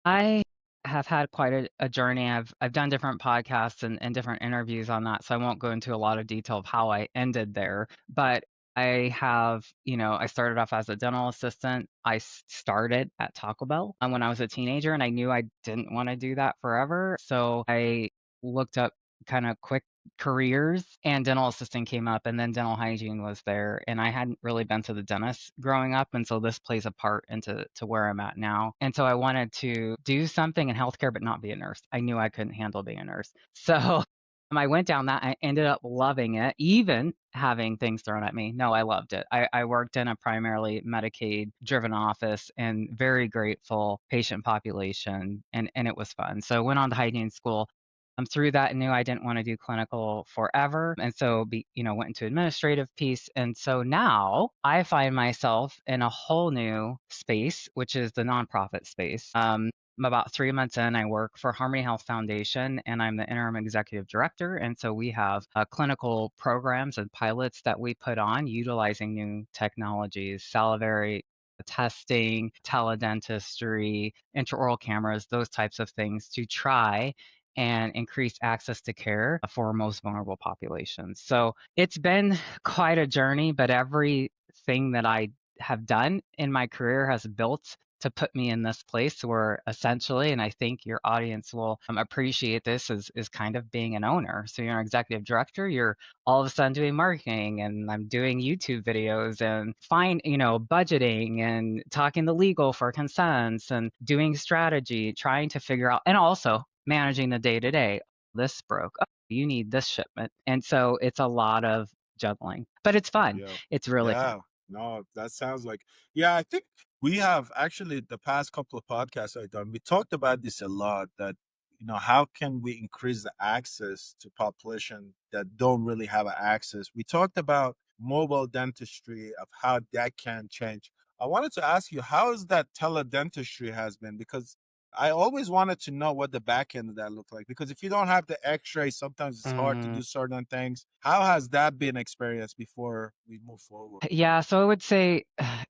I have had quite a journey. I've done different podcasts and different interviews on that, so I won't go into a lot of detail of how I ended there. But I have, I started off as a dental assistant. Started at Taco Bell when I was a teenager, and I knew I didn't want to do that forever. So I looked up kind of quick careers, and dental assistant came up, and then dental hygiene was there. And I hadn't really been to the dentist growing up, and so this plays a part into where I'm at now. And so I wanted to do something in healthcare, but not be a nurse. I knew I couldn't handle being a nurse. So I went down that. I ended up loving it, even having things thrown at me. No, I loved it. I worked in a primarily Medicaid driven office and very grateful patient population, and it was fun. So went on to hygiene school. Through that, knew I didn't want to do clinical forever, and so went into administrative piece. And so now I find myself in a whole new space, which is the nonprofit space. I'm about 3 months in. I work for Harmony Health Foundation, and I'm the interim executive director. And so we have clinical programs and pilots that we put on utilizing new technologies, salivary testing, teledentistry, intraoral cameras, those types of things to try and increase access to care for most vulnerable populations. So it's been quite a journey, but everything that I have done in my career has built to put me in this place where essentially, and I think your audience will appreciate this, is kind of being an owner. So you're an executive director, you're all of a sudden doing marketing, and I'm doing YouTube videos and budgeting and talking to legal for consents and doing strategy, trying to figure out, and also managing the day to day. This broke. Oh, you need this shipment. And so it's a lot of juggling, but it's fun. Yeah. It's really fun. Yeah. No, that sounds like, yeah, I think we have actually the past couple of podcasts I've done, we talked about this a lot that, how can we increase the access to population that don't really have access? We talked about mobile dentistry of how that can change. I wanted to ask you, how is that teledentistry has been? Because I always wanted to know what the back end of that looked like. Because if you don't have the X-ray, sometimes it's hard to Mhm. do certain things. How has that been experienced before we move forward? Yeah, so I would say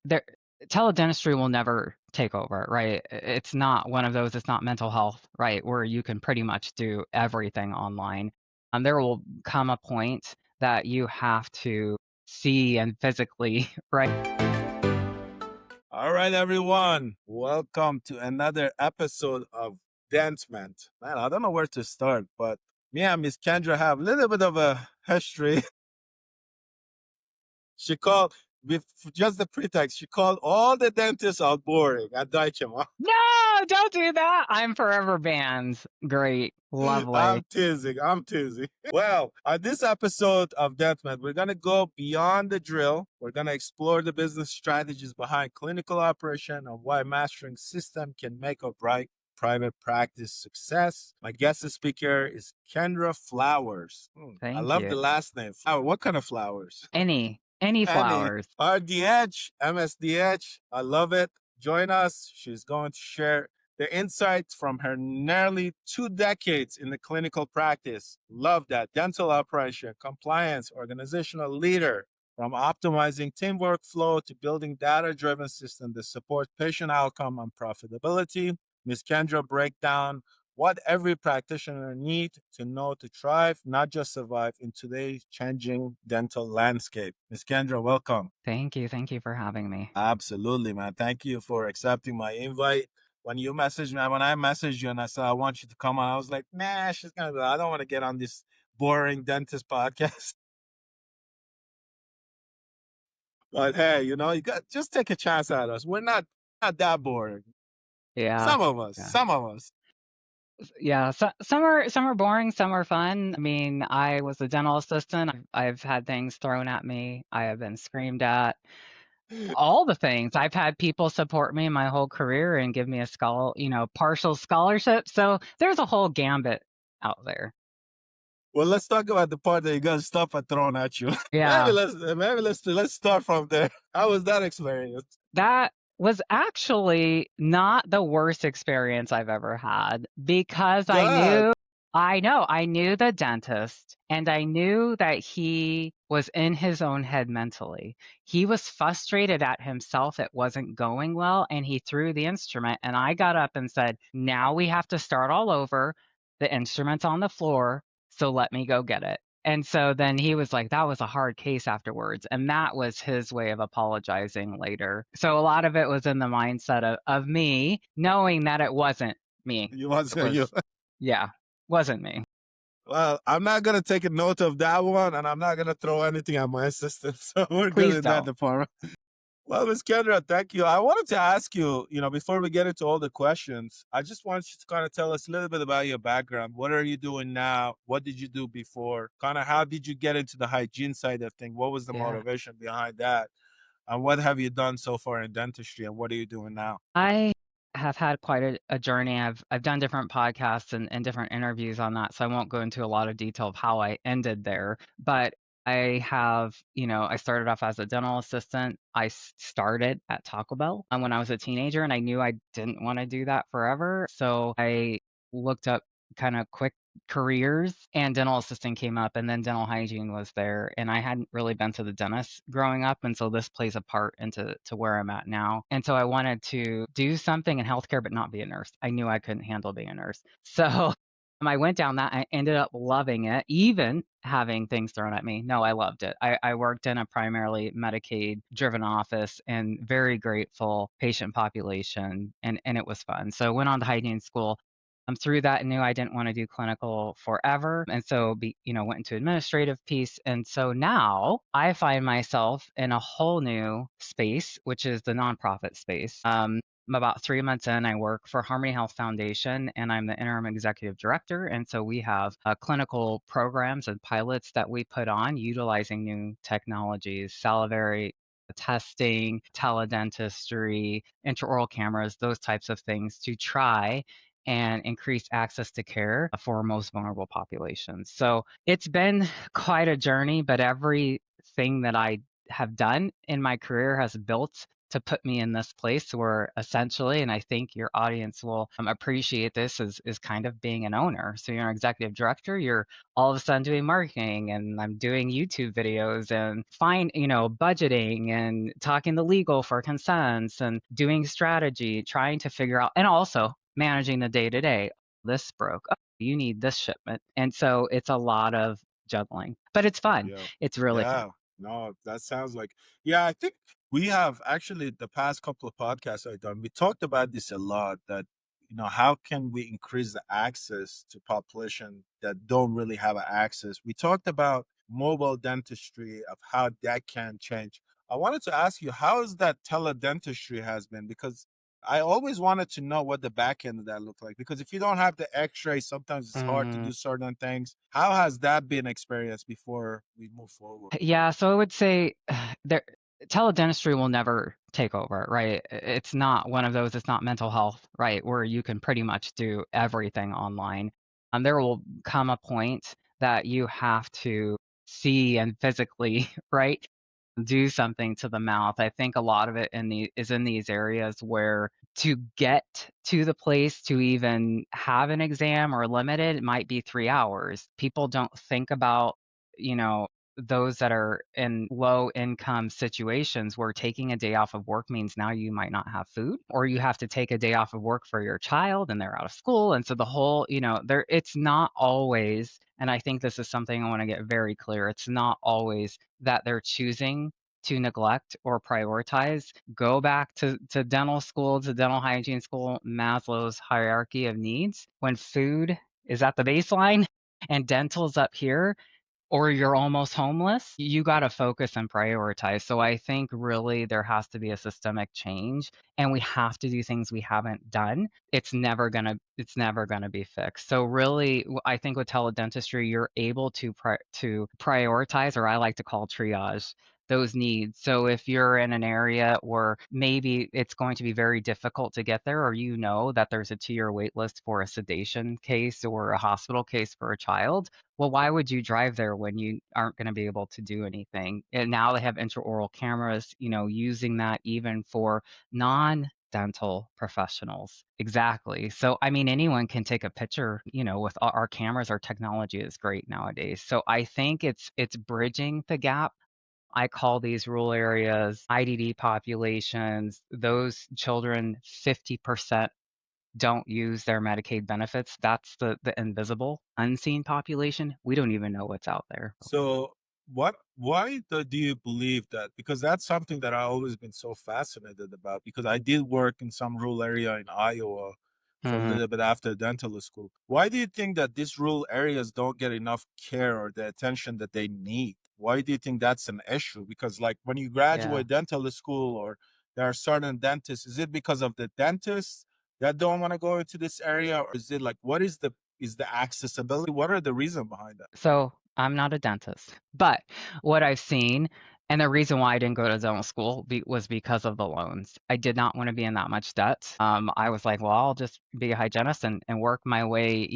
there teledentistry will never take over, right? It's not one of those, it's not mental health, right, where you can pretty much do everything online. There will come a point that you have to see and physically, right? All right, everyone. Welcome to another episode of Dentment. Man, I don't know where to start, but me and Miss Kendra have a little bit of a history. She called, with just the pretext, she called all the dentists out boring at Deutsche. No, don't do that. I'm forever banned. Great. Lovely. I'm teasing. I'm teasing. Well, on this episode of Deathmatch, we're going to go beyond the drill. We're going to explore the business strategies behind clinical operation and why mastering system can make or break private practice success. My guest speaker is Kendra Flowers. I Thank love you. the last name. Flower. What kind of flowers? Any Annie, flowers. RDH, MSDH. I love it. Join us. She's going to share the insights from her nearly 2 decades in the clinical practice. Love that. Dental operation, compliance, organizational leader, from optimizing team workflow to building data-driven systems that support patient outcome and profitability. Ms. Kendra break down what every practitioner needs to know to thrive, not just survive in today's changing dental landscape. Ms. Kendra, welcome. Thank you. Thank you for having me. Absolutely, man. Thank you for accepting my invite. When you messaged me, when I messaged you and I said I want you to come on, I was like, nah, she's gonna be, I don't want to get on this boring dentist podcast. But hey, you got just take a chance at us. We're not that boring. Yeah. Some of us, Yeah. some of us. Yeah, so, some are boring, some are fun. I mean, I was a dental assistant. I've had things thrown at me. I have been screamed at. All the things. I've had people support me my whole career and give me a partial scholarship. So there's a whole gambit out there. Well, let's talk about the part that you got stuff are thrown at you. maybe Yeah, let's start from there. How was that experience? that was actually not the worst experience I've ever had because I Good. knew I know. I knew the dentist, and I knew that he was in his own head mentally. He was frustrated at himself. It wasn't going well, and he threw the instrument. And I got up and said, "Now we have to start all over. The instrument's on the floor, so let me go get it." And so then he was like, that was a hard case afterwards. And that was his way of apologizing later. So a lot of it was in the mindset of me knowing that it wasn't me. You want It to you? was, yeah, wasn't me. Well, I'm not gonna take a note of that one, and I'm not gonna throw anything at my system. So we're good Please in that don't. department. Well, Miss Kendra, thank you. I wanted to ask you, before we get into all the questions, I just want you to kind of tell us a little bit about your background. What are you doing now? What did you do before? Kind of how did you get into the hygiene side of things? What was the Yeah. motivation behind that? And what have you done so far in dentistry? And what are you doing now? I have had quite a journey. I've done different podcasts and different interviews on that, so I won't go into a lot of detail of how I ended there. But I have, I started off as a dental assistant. Started at Taco Bell when I was a teenager, and I knew I didn't want to do that forever. So I looked up kind of quick careers, and dental assistant came up, and then dental hygiene was there. And I hadn't really been to the dentist growing up, and so this plays a part into where I'm at now. And so I wanted to do something in healthcare, but not be a nurse. I knew I couldn't handle being a nurse. So I went down that. I ended up loving it, even having things thrown at me. No, I loved it. I worked in a primarily Medicaid driven office and very grateful patient population, and it was fun. So went on to hygiene school. Through that, knew I didn't want to do clinical forever, and so went into administrative piece. And so now I find myself in a whole new space, which is the nonprofit space. I'm about 3 months in. I work for Harmony Health Foundation, and I'm the interim executive director. And so we have clinical programs and pilots that we put on utilizing new technologies, salivary testing, teledentistry, intraoral cameras, those types of things to try and increase access to care for most vulnerable populations. So it's been quite a journey, but everything that I have done in my career has built to put me in this place where essentially, and I think your audience will appreciate this, is kind of being an owner. So you're an executive director, you're all of a sudden doing marketing, and I'm doing YouTube videos and budgeting and talking to legal for consents and doing strategy, trying to figure out, and also managing the day to day. This broke. Oh, you need this shipment. And so it's a lot of juggling, but it's fun. Yeah. It's really fun. Yeah. No, that sounds like, yeah, I think we have actually the past couple of podcasts I've done, we talked about this a lot that, how can we increase the access to population that don't really have access? We talked about mobile dentistry of how that can change. I wanted to ask you, how is that teledentistry has been? Because I always wanted to know what the back end of that looked like. Because if you don't have the X-ray, sometimes it's hard to Mhm. do certain things. How has that been experienced before we move forward? Yeah, so I would say there teledentistry will never take over, right? It's not one of those, it's not mental health, right, where you can pretty much do everything online. There will come a point that you have to see and physically, right, do something to the mouth. I think a lot of it is in these areas where to get to the place to even have an exam or limited, it might be 3 hours. People don't think about, you know, those that are in low income situations where taking a day off of work means now you might not have food, or you have to take a day off of work for your child and they're out of school. And so the whole, there it's not always, and I think this is something I want to get very clear. It's not always that they're choosing to neglect or prioritize. Go back to dental school, to dental hygiene school, Maslow's hierarchy of needs. When food is at the baseline and dental's up here, or you're almost homeless, you got to focus and prioritize. So I think really there has to be a systemic change, and we have to do things we haven't done. It's never going to be fixed. So really I think with teledentistry you're able to prioritize, or I like to call triage, those needs. So if you're in an area where maybe it's going to be very difficult to get there, or that there's a 2-year wait list for a sedation case or a hospital case for a child, well, why would you drive there when you aren't going to be able to do anything? And now they have intraoral cameras, using that even for non dental professionals. Exactly. So, I mean, anyone can take a picture, with our cameras, our technology is great nowadays. So I think it's bridging the gap. I call these rural areas IDD populations. Those children, 50% don't use their Medicaid benefits. That's the invisible, unseen population. We don't even know what's out there. So why do you believe that? Because that's something that I've always been so fascinated about, because I did work in some rural area in Iowa for a Mhm. little bit after dental school. Why do you think that these rural areas don't get enough care or the attention that they need? Why do you think that's an issue? Because like when you Yeah. graduate dental school, or there are certain dentists, is it because of the dentists that don't want to go into this area? Or is it like, what is the accessibility? What are the reason behind that? So I'm not a dentist, but what I've seen, and the reason why I didn't go to dental school was because of the loans. I did not want to be in that much debt. I was like, well, I'll just be a hygienist and work my way,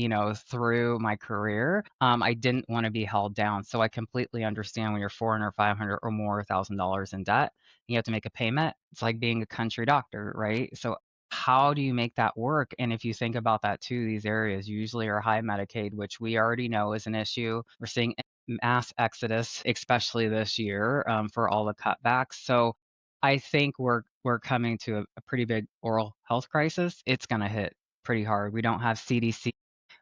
through my career. I didn't want to be held down. So I completely understand when you're 400, 500 or more $1,000 in debt, you have to make a payment. It's like being a country doctor, right? So how do you make that work? And if you think about that too, these areas usually are high Medicaid, which we already know is an issue. We're seeing mass exodus, especially this year, for all the cutbacks. So I think we're coming to a pretty big oral health crisis. It's going to hit pretty hard. We don't have CDC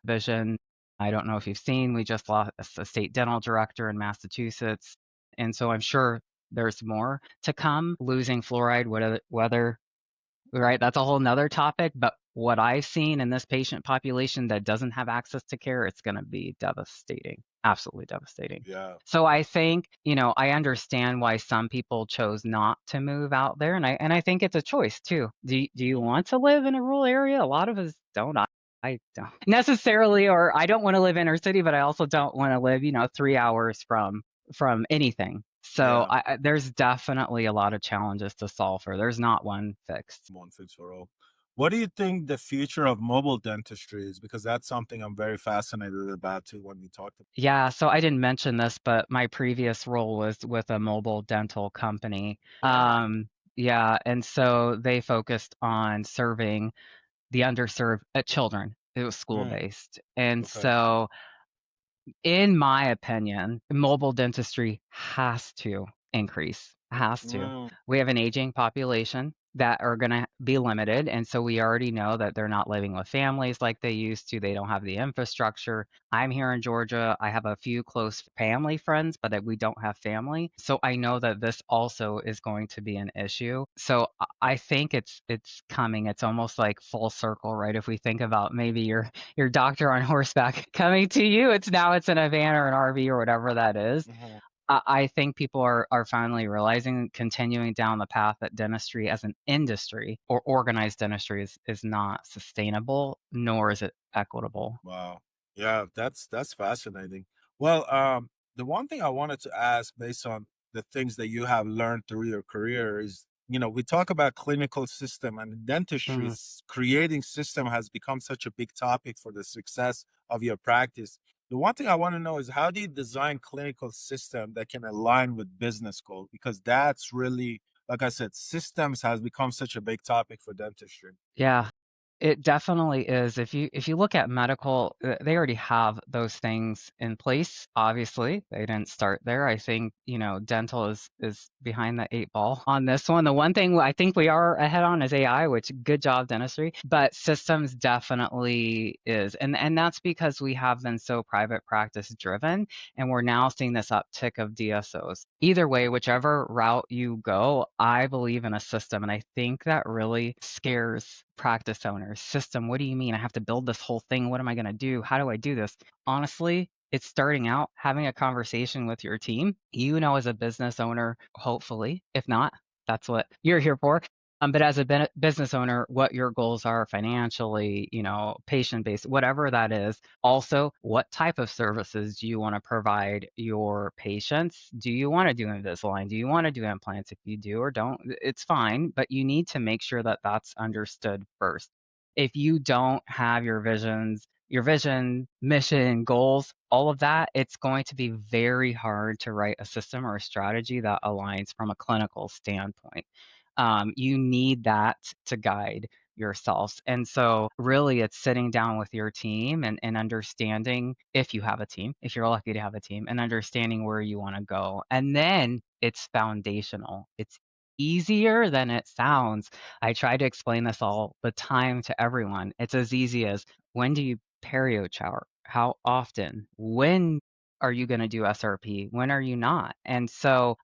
vision. I don't know if you've seen, we just lost a state dental director in Massachusetts. And so I'm sure there's more to come. Losing fluoride, whether right? That's a whole nother topic. But what I've seen in this patient population that doesn't have access to care, it's going to be devastating, absolutely devastating. Yeah. So I think, I understand why some people chose not to move out there, and I think it's a choice too. Do you Mhm. want to live in a rural area? A lot of us don't. I don't necessarily, or I don't want to live inner city, but I also don't want to live, 3 hours from anything. So Yeah. there's definitely a lot of challenges to solve for. There's not one fixed. One fits for all. What do you think the future of mobile dentistry is? Because that's something I'm very fascinated about too when we talked about. Yeah, so I didn't mention this, but my previous role was with a mobile dental company. Yeah, and so they focused on serving the underserved children. It was Mm, school-based. And okay. so in my opinion, mobile dentistry has to increase. Has to. Mm, We have an aging population that are going to be limited. And so we already know that they're not living with families like they used to. They don't have the infrastructure. I'm here in Georgia. I have a few close family friends, but we don't have family. So I know that this also is going to be an issue. So I think it's coming. It's almost like full circle, right? If we think about maybe your doctor on horseback coming to you. It's in a van or an RV or whatever that is. mhm. I think people are finally realizing, continuing down the path that dentistry as an industry or organized dentistry is not sustainable, nor is it equitable. Wow. Yeah, that's fascinating. Well, the one thing I wanted to ask based on the things that you have learned through your career is, we talk about clinical system, and dentistry Mm. is creating system has become such a big topic for the success of your practice. The one thing I want to know is, how do you design clinical system that can align with business goals? Because that's really, like I said, systems has become such a big topic for dentistry. Yeah. It definitely is. If you look at medical, they already have those things in place. Obviously, they didn't start there. I think, dental is behind the eight ball on this one. The one thing I think we are ahead on is AI, which good job, dentistry. But systems definitely is. And that's because we have been so private practice driven, and we're now seeing this uptick of DSOs. Either way, whichever route you go, I believe in a system. And I think that really scares practice owners. System, what do you mean? I have to build this whole thing. What am I going to do? How do I do this? Honestly, it's starting out having a conversation with your team. As a business owner, hopefully, if not, that's what you're here for. But as a business owner, what your goals are financially, patient based, whatever that is. Also, what type of services do you want to provide your patients? Do you want to do Invisalign? Do you want to do implants? If you do or don't, it's fine, but you need to make sure that that's understood first. If you don't have your vision, mission, goals, all of that, it's going to be very hard to write a system or a strategy that aligns from a clinical standpoint. You need that to guide yourselves. And so really it's sitting down with your team and understanding, if you have a team, if you're lucky to have a team, and understanding where you want to go. And then it's foundational. It's easier than it sounds. I try to explain this all the time to everyone. It's as easy as, when do you perio shower? How often? When are you going to do SRP? When are you not? And so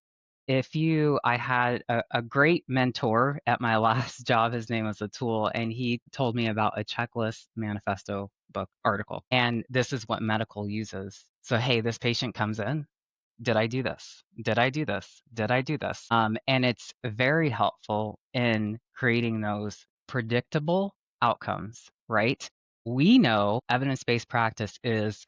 I had a great mentor at my last job. His name was Atul, and he told me about a checklist manifesto book article. And this is what medical uses. So, hey, this patient comes in. Did I do this? Did I do this? Did I do this? And it's very helpful in creating those predictable outcomes, right? We know evidence-based practice is,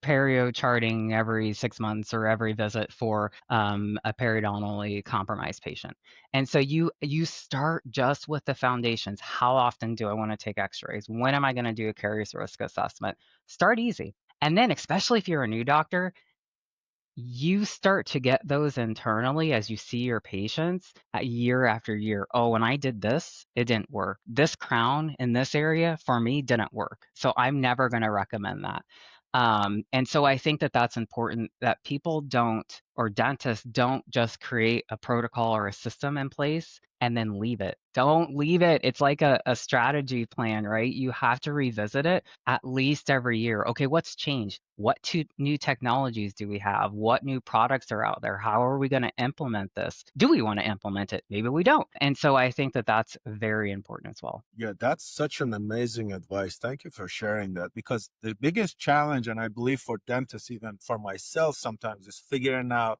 perio charting every 6 months or every visit for a periodontally compromised patient. And so you start just with the foundations. How often do I want to take X-rays? When am I going to do a caries risk assessment? Start easy. And then, especially if you're a new doctor, you start to get those internally as you see your patients year after year. Oh, when I did this, it didn't work. This crown in this area for me didn't work. So I'm never going to recommend that. And so I think that that's important, that people don't, or dentists don't just create a protocol or a system in place and then leave it. Don't leave it. It's like a strategy plan, right? You have to revisit it at least every year. Okay, what's changed? What new technologies do we have? What new products are out there? How are we going to implement this? Do we want to implement it? Maybe we don't. And so I think that that's very important as well. Yeah, that's such an amazing advice. Thank you for sharing that, because the biggest challenge, and I believe for dentists, even for myself sometimes, is figuring out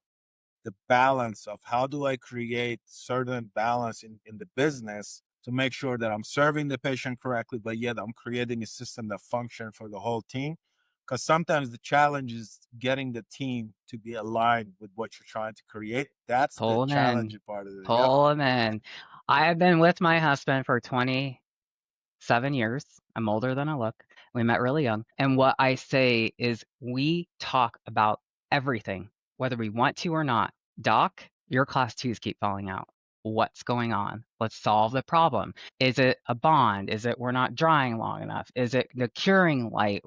the balance of how do I create certain balance in the business to make sure that I'm serving the patient correctly, but yet I'm creating a system that functions for the whole team. Because sometimes the challenge is getting the team to be aligned with what you're trying to create. That's the Pull them in. challenging part of it. Yep. Pull them in. I have been with my husband for 27 years. I'm older than I look. We met really young. And what I say is, we talk about everything, whether we want to or not. Doc, your class twos keep falling out. What's going on? Let's solve the problem. Is it a bond? Is it we're not drying long enough? Is it the curing light?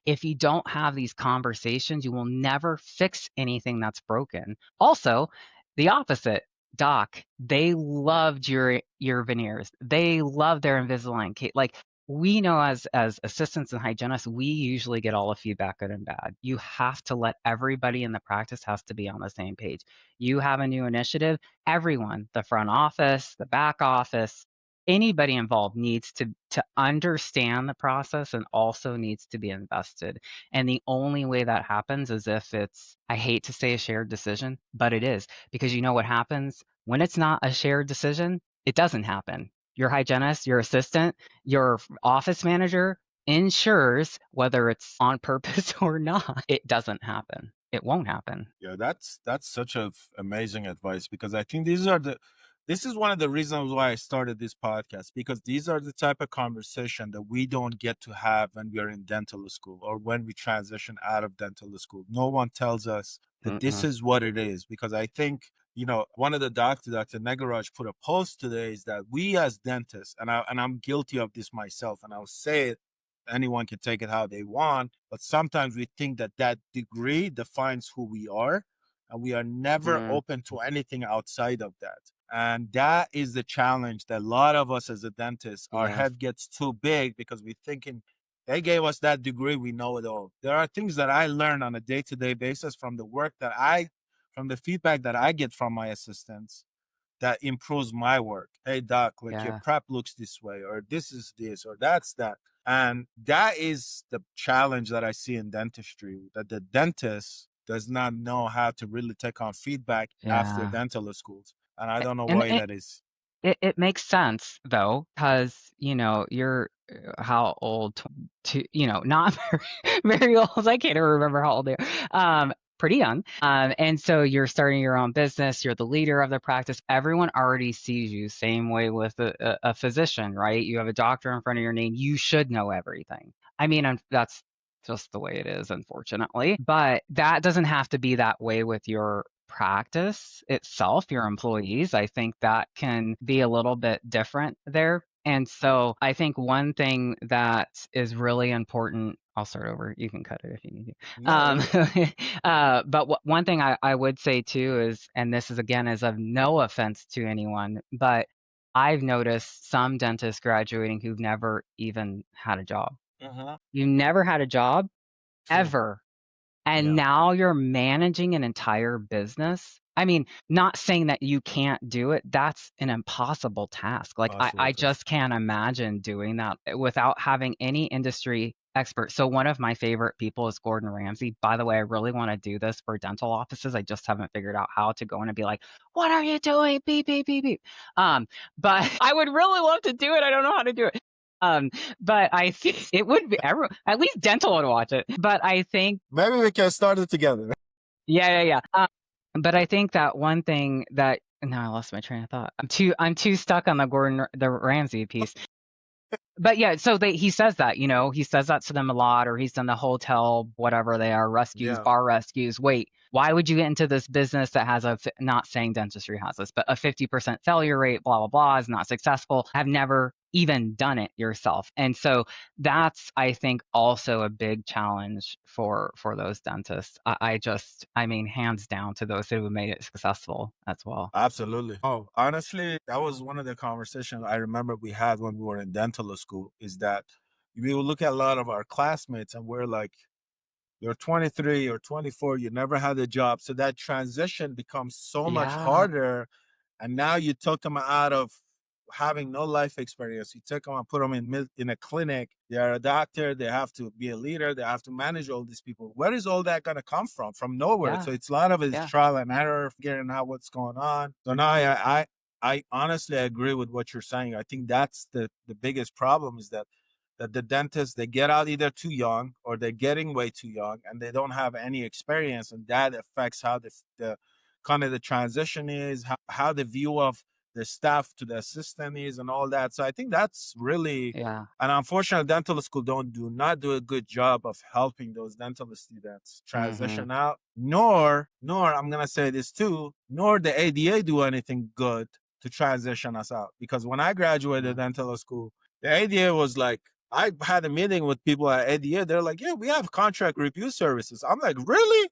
If you don't have these conversations, you will never fix anything that's broken. Also, the opposite. Doc, they loved your veneers. They love their Invisalign. Like, we know as assistants and hygienists, we usually get all the feedback, good and bad. You have to let everybody in the practice has to be on the same page. You have a new initiative, everyone, the front office, the back office, anybody involved needs to understand the process and also needs to be invested. And the only way that happens is if it's, I hate to say a shared decision, but it is, because you know what happens when it's not a shared decision? It doesn't happen. Your hygienist, your assistant, your office manager ensures, whether it's on purpose or not, it doesn't happen. It won't happen. Yeah, that's such a amazing advice, because I think this is one of the reasons why I started this podcast, because these are the type of conversation that we don't get to have when we are in dental school or when we transition out of dental school. No one tells us that this Mm-mm. is what it is, because I think, one of the Dr. Negaraj put a post today, is that we as dentists, and I'm guilty of this myself, and I'll say it, anyone can take it how they want, but sometimes we think that that degree defines who we are, and we are never Mm, open to anything outside of that. And that is the challenge, that a lot of us as a dentist, our yes. head gets too big because we're thinking they gave us that degree, we know it all. There are things that I learn on a day-to-day basis from the work from the feedback that I get from my assistants, that improves my work. Hey, doc, like your Yeah. prep looks this way, or this is this, or that's that. And that is the challenge that I see in dentistry, that the dentist does not know how to really take on feedback after Yeah. dental schools. And I don't know And why that is. it makes sense though, because you're how old? Not very old. I can't even remember how old they are. Pretty young. And so you're starting your own business. You're the leader of the practice. Everyone already sees you. Same way with a physician, right? You have a doctor in front of your name. You should know everything. I mean, that's just the way it is, unfortunately. But that doesn't have to be that way with your practice itself, your employees, I think that can be a little bit different there. And so I think one thing that is really important, I'll start over. You can cut it if you need to. No, you're good. But one thing I would say too is, and this is again is of no offense to anyone, but I've noticed some dentists graduating who've never even had a job. Uh-huh. You never had a job True. ever, and Yeah. now you're managing an entire business. I mean, not saying that you can't do it. That's an impossible task. Like I Possible test. just can't imagine doing that without having any industry expert. So one of my favorite people is Gordon Ramsay. By the way, I really want to do this for dental offices. I just haven't figured out how to go in and be like, "What are you doing? Beep beep beep beep." But I would really love to do it. I don't know how to do it. Um, but I think it would be at least dental would watch it. But I think Maybe we can start it together. yeah, yeah, yeah. But I think that one thing that no, I lost my train of thought. I'm too stuck on the Ramsey piece. But yeah, so he says that, he says that to them a lot, or he's done the hotel, whatever they are, rescues, Yeah. bar rescues. Wait, why would you get into this business that has not saying dentistry has this, but a 50% failure rate, blah, blah, blah, is not successful, have never even done it yourself. And so that's, I think, also a big challenge for those dentists. I mean, hands down to those who have made it successful as well. Absolutely. Oh, honestly, that was one of the conversations I remember we had when we were in dental school, is that we would look at a lot of our classmates and we're like, you're 23 or 24, you never had a job. So that transition becomes so much Yeah, harder. And now you took them out of having no life experience. You took them and put them in a clinic. They are a doctor. They have to be a leader. They have to manage all these people. Where is all that going to come from? From nowhere. yeah, So it's a lot of it's yeah, trial and error, figuring out what's going on. So now I honestly agree with what you're saying. I think that's the biggest problem, is that the dentists, they get out either too young or they're getting way too young and they don't have any experience, and that affects how the kind of the transition is, how the view of the staff to the assistant is, and all that. So I think that's really, yeah, and unfortunately dental school do not do a good job of helping those dental students hmm, transition out, nor I'm gonna say this too, nor the ADA do anything good to transition us out. Because when I graduated yeah, dental school, the ADA was like, I had a meeting with people at ADA. They're like, yeah, we have contract review services. I'm like, really?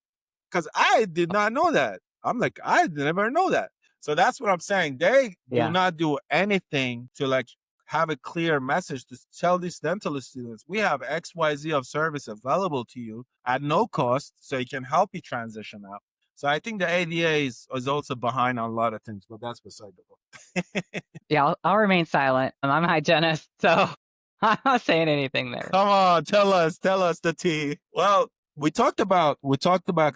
Because I did not know that. I'm like, I never know that. So that's what I'm saying. They do yeah. not do anything to like have a clear message to tell these dental students, we have XYZ of service available to you at no cost, so you can help you transition out. So I think the ADA is also behind on a lot of things, but that's beside the point. Yeah, I'll remain silent. I'm a hygienist, so I'm not saying anything there. Come on, tell us the tea. Well, we talked about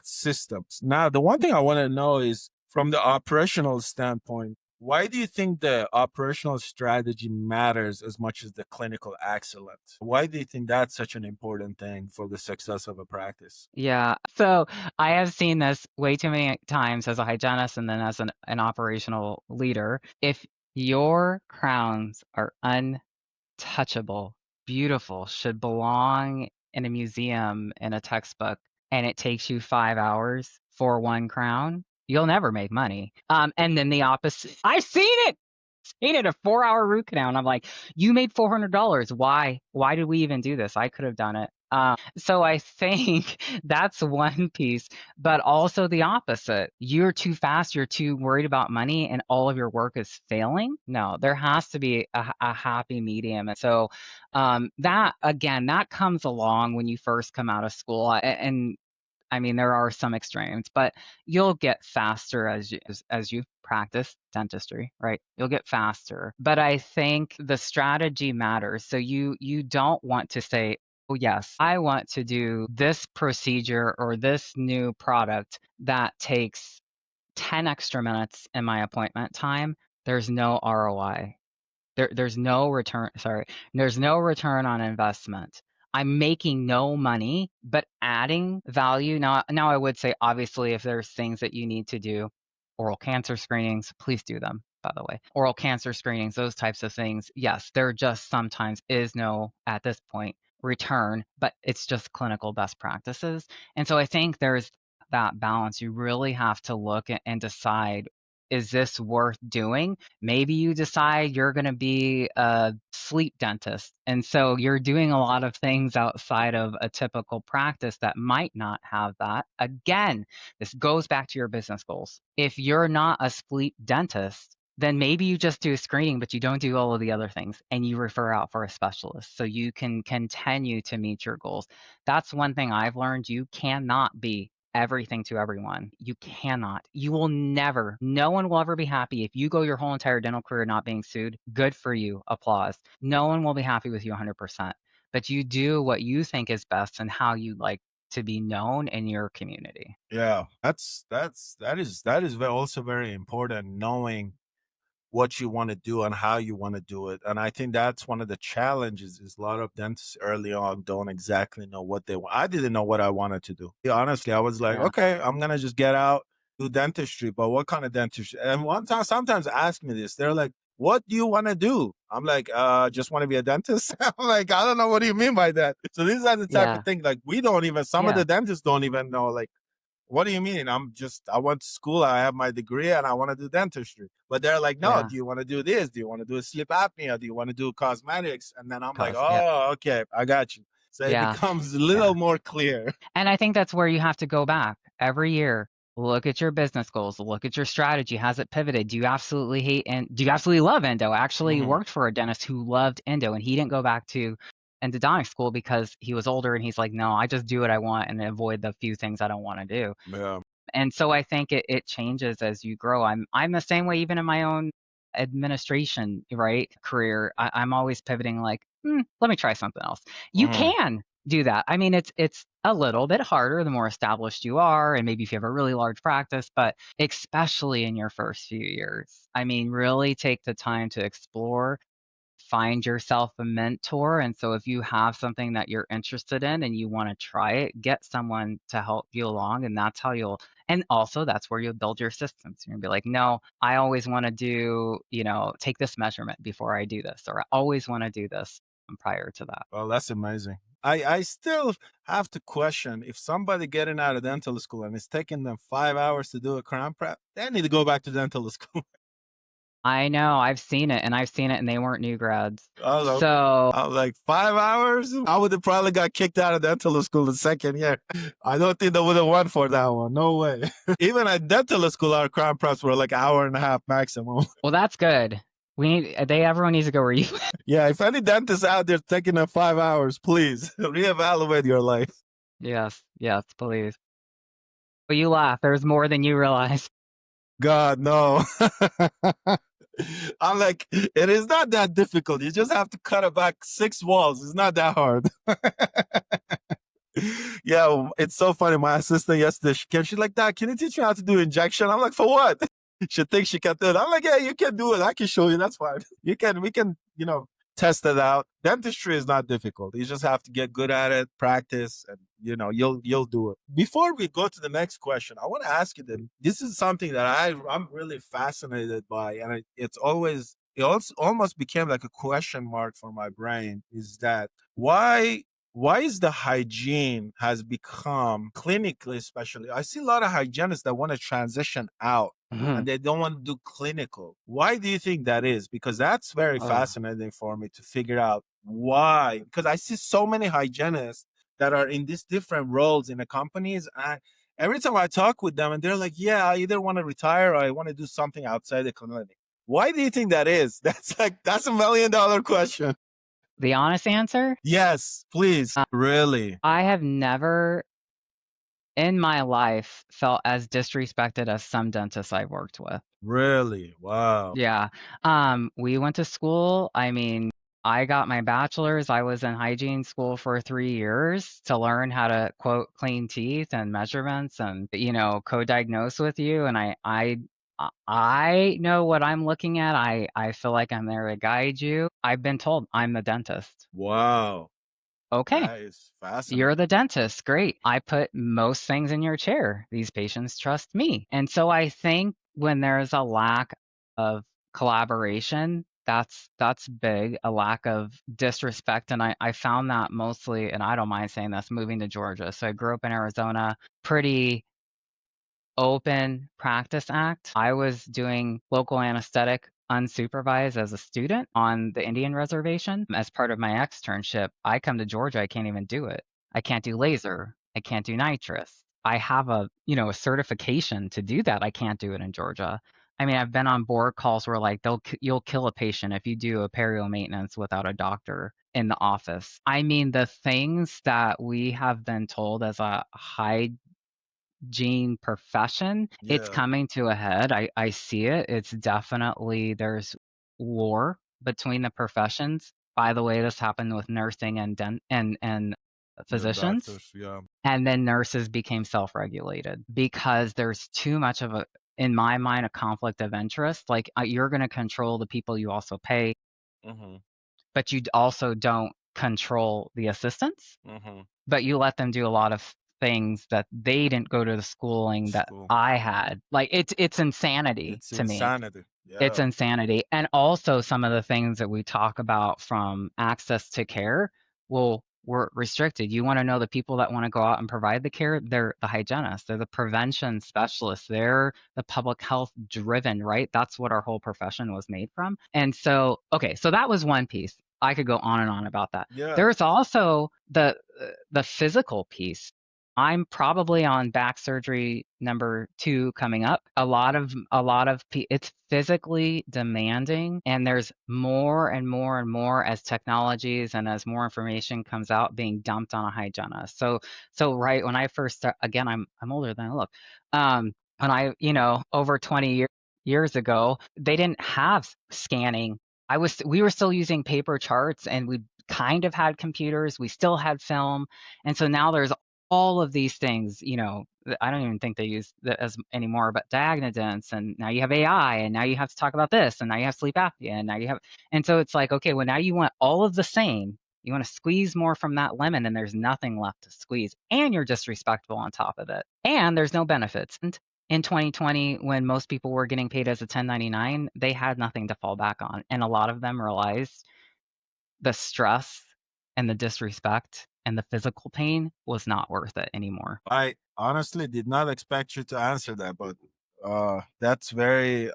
systems. Now, the one thing I want to know is, from the operational standpoint, why do you think the operational strategy matters as much as the clinical excellence? Why do you think that's such an important thing for the success of a practice? Yeah. So I have seen this way too many times as a hygienist and then as an operational leader. If your crowns are untouchable, beautiful, should belong in a museum in a textbook, and it takes you 5 hours for one crown, you'll never make money. And then the opposite. I've seen it, a 4 hour root canal. And I'm like, you made $400. Why? Why did we even do this? I could have done it. So I think that's one piece, but also the opposite. You're too fast, you're too worried about money, and all of your work is failing. No, there has to be a happy medium. And so that, again, that comes along when you first come out of school. And I mean, there are some extremes, but you'll get faster as you practice dentistry, right? You'll get faster. But I think the strategy matters. So you don't want to say, "Oh yes, I want to do this procedure or this new product that takes 10 extra minutes in my appointment time." There's no ROI. There's no return, sorry, there's no return on investment. I'm making no money, but adding value. Now I would say, obviously, if there's things that you need to do, oral cancer screenings, please do them, by the way. Oral cancer screenings, those types of things, yes, there just sometimes is no, at this point, return, but it's just clinical best practices. And so I think there's that balance, you really have to look and decide, is this worth doing? Maybe you decide you're going to be a sleep dentist. And so you're doing a lot of things outside of a typical practice that might not have that. Again, this goes back to your business goals. If you're not a sleep dentist, then maybe you just do a screening, but you don't do all of the other things and you refer out for a specialist so you can continue to meet your goals. That's one thing I've learned. You cannot be everything to everyone. You cannot. You will never, no one will ever be happy if you go your whole entire dental career not being sued. Good for you. Applause. No one will be happy with you 100%. But you do what you think is best and how you like to be known in your community. Yeah, that is also very important, knowing what you want to do and how you want to do it. And I think that's one of the challenges is a lot of dentists early on don't exactly know what they want. I didn't know what I wanted to do. Yeah, honestly, I was like, Yeah. okay, I'm gonna just get out, do dentistry, but what kind of dentistry? And one time sometimes ask me this. They're like, what do you want to do? I'm like, just want to be a dentist. I'm like, I don't know, what do you mean by that? So these are the type of Yeah. thing like we don't even, some of Yeah. the dentists don't even know, like, what do you mean? I went to school, I have my degree, and I want to do dentistry. But they're like, no, Yeah. do you want to do this? Do you want to do sleep apnea? Do you want to do cosmetics? And then I'm like, Cause yeah. oh, okay, I got you. So it Yeah. becomes a Yeah. little more clear. And I think that's where you have to go back every year. Look at your business goals. Look at your strategy. Has it pivoted? Do you absolutely hate and do you absolutely love endo? I actually Mhm. worked for a dentist who loved endo and he didn't go back to endodontic school because he was older and he's like, no, I just do what I want and avoid the few things I don't want to do. Yeah. And so I think it changes as you grow. I'm the same way even in my own administration, right, career. I'm always pivoting like, let me try something else. You Mhm. can do that. I mean, it's a little bit harder the more established you are, and maybe if you have a really large practice, but especially in your first few years. I mean, really take the time to explore, find yourself a mentor. And so if you have something that you're interested in and you want to try it, get someone to help you along. And that's how you'll, and also that's where you'll build your systems. You're gonna be like, no, I always want to do, take this measurement before I do this, or I always want to do this prior to that. Well, that's amazing. I still have to question if somebody getting out of dental school and it's taking them 5 hours to do a crown prep, they need to go back to dental school. I know, I've seen it and I've seen it and they weren't new grads. I was like, So I was like 5 hours. I would have probably got kicked out of dental school the second year. I don't think they would have won for that one. No way. Even at dental school, our crown preps were like hour and a half maximum. well that's good. Everyone needs to go where you Yeah, if any dentists out there taking them 5 hours, please reevaluate your life. Yes, yes, please. But you laugh, there's more than you realize. God, no. I'm like, it is not that difficult. You just have to cut back 6 walls. It's not that hard. Yeah, it's so funny. My assistant yesterday, she's like, Dad, can you teach me how to do injection? I'm like, for what? She thinks she can do it. I'm like, yeah, you can do it. I can show you. That's fine. We can, test it out. Dentistry is not difficult. You just have to get good at it, practice, and you'll do it. Before we go to the next question, I want to ask you that this is something that I'm really fascinated by, and it also almost became like a question mark for my brain. Is that why is the hygiene has become clinically, especially I see a lot of hygienists that want to transition out and Mhm. they don't want to do clinical. Why do you think that is? Because that's very Ugh. fascinating for me to figure out why. Because I see so many hygienists that are in these different roles in the companies. Every time I talk with them, and they're like, "Yeah, I either want to retire or I want to do something outside the clinic." Why do you think that is? That's $1 million question. The honest answer? Yes, please. Uh, Really, I have never in my life felt as disrespected as some dentists I've worked with. really. Wow. Yeah. We went to school. I mean, I got my bachelor's. I was in hygiene school for 3 years to learn how to quote clean teeth and measurements and co-diagnose with you. And I know what I'm looking at. I feel like I'm there to guide you. I've been told I'm the dentist. Wow. Okay. That is fascinating. You're the dentist. Great. I put most things in your chair. These patients trust me. And so I think when there's a lack of collaboration, that's big, a lack of disrespect. And I found that mostly, and I don't mind saying this, moving to Georgia. So I grew up in Arizona, pretty Open Practice Act. I was doing local anesthetic unsupervised as a student on the Indian reservation. As part of my externship, I come to Georgia, I can't even do it. I can't do laser. I can't do nitrous. I have a certification to do that. I can't do it in Georgia. I mean, I've been on board calls where like you'll kill a patient if you do a perio maintenance without a doctor in the office. I mean, the things that we have been told as a high gene profession, it's Yeah, coming to a head. I see it. It's definitely there's war between the professions. By the way, this happened with nursing and and the physicians. doctors. Yeah. And then nurses became self-regulated because there's too much of in my mind, a conflict of interest. Like you're going to control the people you also pay, Mm-hmm. but you also don't control the assistants, Mm-hmm. but you let them do a lot of things that they didn't go to the schooling that School. I had. Like it's insanity It's to me. insanity. It's Yeah. insanity. And also some of the things that we talk about from access to care, well, we're restricted. You want to know the people that want to go out and provide the care, they're the hygienists, they're the prevention specialists, they're the public health driven, right? That's what our whole profession was made from. And so, okay, so that was one piece. I could go on and on about that. Yeah. There's also the physical piece. I'm probably on back surgery number 2 coming up. It's physically demanding, and there's more and more and more as technologies and as more information comes out being dumped on a hygienist. So right when I first start, again, I'm older than I look. When over 20 years ago, they didn't have scanning. We were still using paper charts, and we kind of had computers. We still had film, and so now there's all of these things, I don't even think they use that as anymore, but diagnodents, and now you have AI, and now you have to talk about this, and now you have sleep apnea, and now you have, and so it's like, okay, well, now you want all of the same. You want to squeeze more from that lemon, and there's nothing left to squeeze, and you're disrespectful on top of it, and there's no benefits. And in 2020, when most people were getting paid as a 1099, they had nothing to fall back on, and a lot of them realized the stress and the disrespect and the physical pain was not worth it anymore. I honestly did not expect you to answer that, but that's very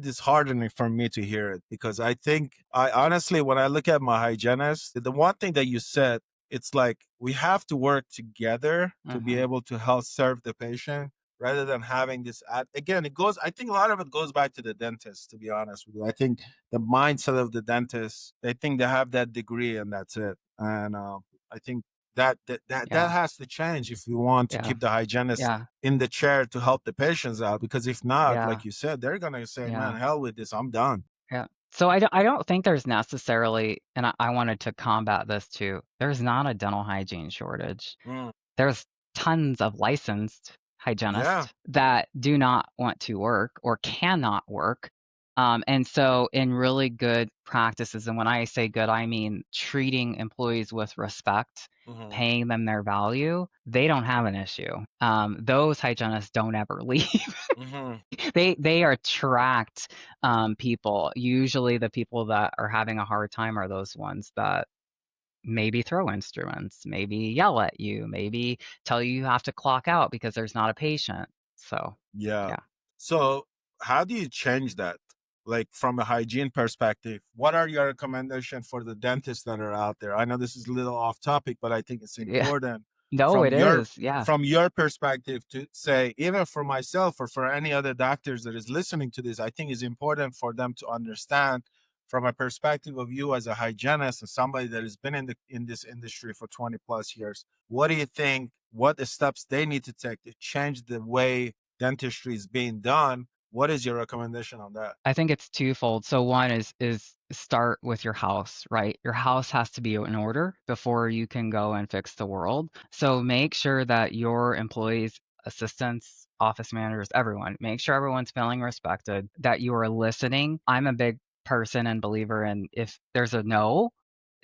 disheartening for me to hear it because I think I honestly when I look at my hygienist, the one thing that you said, it's like we have to work together to be Mhm. able to help serve the patient rather than having this again, it goes I think a lot of it goes back to the dentist, to be honest with you. I think the mindset of the dentist, they think they have that degree and that's it. And I think that Yeah. has to change if we want to Yeah. keep the hygienist Yeah. in the chair to help the patients out. Because if not, Yeah. like you said, they're gonna say, "Man, Yeah. hell with this, I'm done." Yeah. So I don't think there's necessarily, and I wanted to combat this too. There's not a dental hygiene shortage. Mm, There's tons of licensed yeah. hygienists that do not want to work or cannot work. And so, in really good practices, and when I say good, I mean treating employees with respect, Hmm. paying them their value, they don't have an issue. Those hygienists don't ever leave. Hmm. They attract people. Usually, the people that are having a hard time are those ones that maybe throw instruments, maybe yell at you, maybe tell you you have to clock out because there's not a patient. So, Yeah. yeah. So, how do you change that? Like from a hygiene perspective, what are your recommendations for the dentists that are out there? I know this is a little off topic, but I think it's Yeah. important No, from it is. Yeah. your perspective to say, even for myself or for any other doctors that is listening to this, I think it's important for them to understand from a perspective of you as a hygienist and somebody that has been in this industry for 20 plus years. What do you think? What the steps they need to take to change the way dentistry is being done? What is your recommendation on that? I think it's twofold. So one is start with your house, right? Your house has to be in order before you can go and fix the world. So make sure that your employees, assistants, office managers, everyone, make sure everyone's feeling respected, that you are listening. I'm a big person and believer in if there's a no,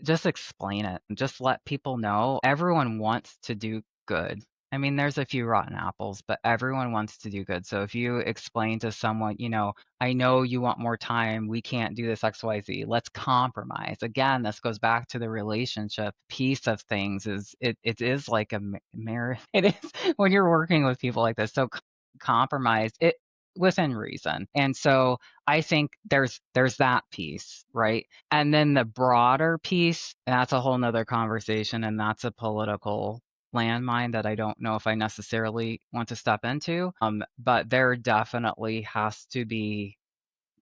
just explain it. Just let people know. Everyone wants to do good. I mean, there's a few rotten apples, but everyone wants to do good. So if you explain to someone, I know you want more time. We can't do this XYZ. Let's compromise. Again, this goes back to the relationship piece of things it is like a marriage. It is when you're working with people like this. So compromise it within reason. And so I think there's that piece, right? And then the broader piece, that's a whole nother conversation, and that's a political landmine that I don't know if I necessarily want to step into. But there definitely has to be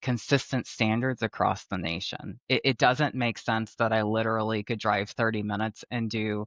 consistent standards across the nation. It doesn't make sense that I literally could drive 30 minutes and do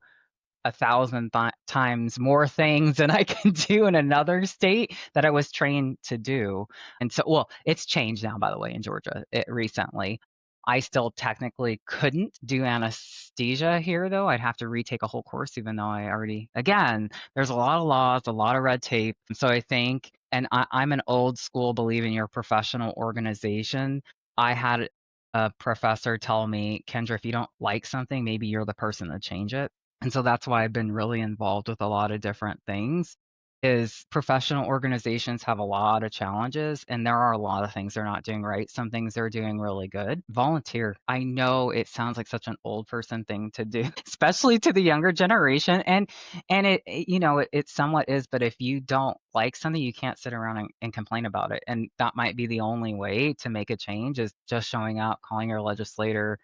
1,000 times more things than I can do in another state that I was trained to do. And so, well, it's changed now, by the way, in Georgia recently. I still technically couldn't do anesthesia here, though. I'd have to retake a whole course, even though I already, again, there's a lot of laws, a lot of red tape. So I think, and I'm an old school believe in your professional organization. I had a professor tell me, Kendra, if you don't like something, maybe you're the person to change it. And so that's why I've been really involved with a lot of different things is professional organizations have a lot of challenges and there are a lot of things they're not doing right. Some things they're doing really good. Volunteer. I know it sounds like such an old person thing to do, especially to the younger generation. And it somewhat is, but if you don't like something, you can't sit around and complain about it. And that might be the only way to make a change is just showing up, calling your legislator,